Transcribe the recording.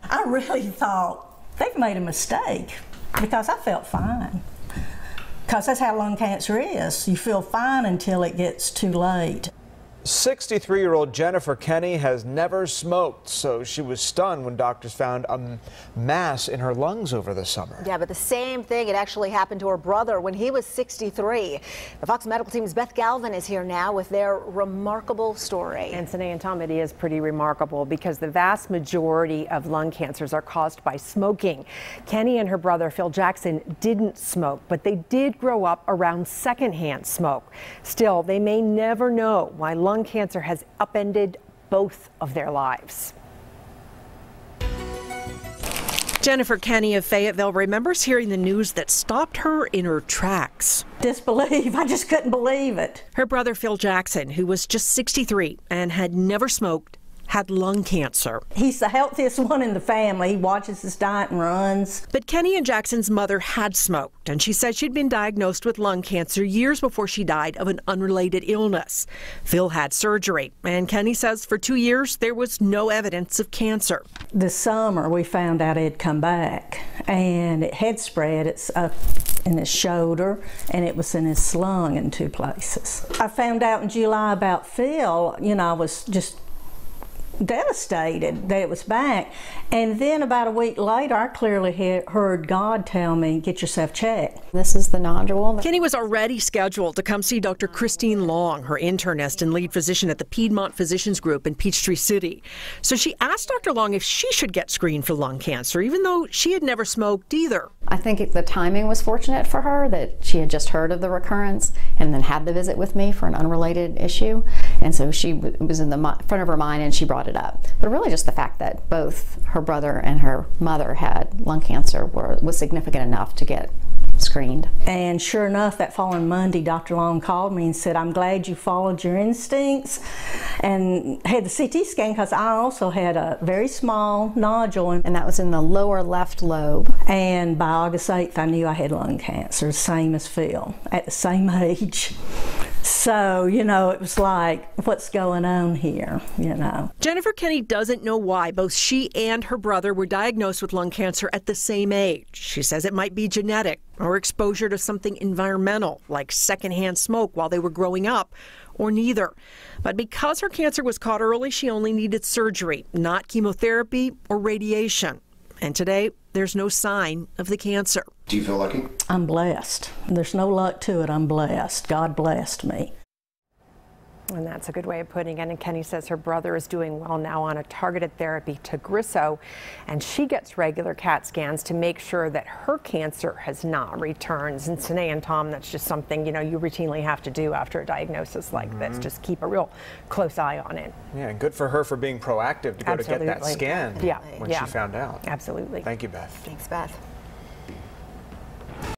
I really thought they've made a mistake because I felt fine. Because that's how lung cancer is. You feel fine until it gets too late. 63-year-old Jennifer Kenny has never smoked, so she was stunned when doctors found a mass in her lungs over the summer. Yeah, but the same thing had actually happened to her brother when he was 63. The Fox Medical Team's Beth Galvin is here now with their remarkable story. And Sine and Tom, it is pretty remarkable because the vast majority of lung cancers are caused by smoking. Kenny and her brother Phil Jackson didn't smoke, but they did grow up around secondhand smoke. Still, they may never know why lung cancer has upended both of their lives. Jennifer Kenny of Fayetteville remembers hearing the news that stopped her in her tracks. Disbelief. I just couldn't believe it. Her brother Phil Jackson, who was just 63 and had never smoked, had lung cancer. He's the healthiest one in the family. He watches his diet and runs. But Kenny and Jackson's mother had smoked, and she said she'd been diagnosed with lung cancer years before she died of an unrelated illness. Phil had surgery, and Kenny says for 2 years there was no evidence of cancer. This summer we found out it had come back, and it had spread. It's up in his shoulder, and it was in his lung in 2 places. I found out in July about Phil. You know, I was just devastated that it was back, and then about a week later I clearly heard God tell me, get yourself checked. This is the nodule. Kenny was already scheduled to come see Dr. Christine Long, her internist and lead physician at the Piedmont Physicians Group in Peachtree City. So she asked Dr. Long if she should get screened for lung cancer, even though she had never smoked either. I think the timing was fortunate for her that she had just heard of the recurrence and then had the visit with me for an unrelated issue, and so she was in the front of her mind and she brought it up. But really just the fact that both her brother and her mother had lung cancer was significant enough to get screened. And sure enough, that following Monday, Dr. Long called me and said, I'm glad you followed your instincts, and had the CT scan because I also had a very small nodule. And that was in the lower left lobe. And by August 8th, I knew I had lung cancer, same as Phil, at the same age. So, you know, it was like, what's going on here, you know? Jennifer Kenny doesn't know why both she and her brother were diagnosed with lung cancer at the same age. She says it might be genetic or exposure to something environmental, like secondhand smoke while they were growing up, or neither. But because her cancer was caught early, she only needed surgery, not chemotherapy or radiation. And today, there's no sign of the cancer. Do you feel lucky? I'm blessed. There's no luck to it. I'm blessed. God blessed me. And that's a good way of putting it. And Kenny says her brother is doing well now on a targeted therapy, Tagrisso, and she gets regular CAT scans to make sure that her cancer has not returned. And Sine and Tom, that's just something, you know, you routinely have to do after a diagnosis like this. Just keep a real close eye on it. Yeah, and good for her for being proactive to go to get that scan when she found out. Absolutely. Thank you, Beth. Thanks, Beth.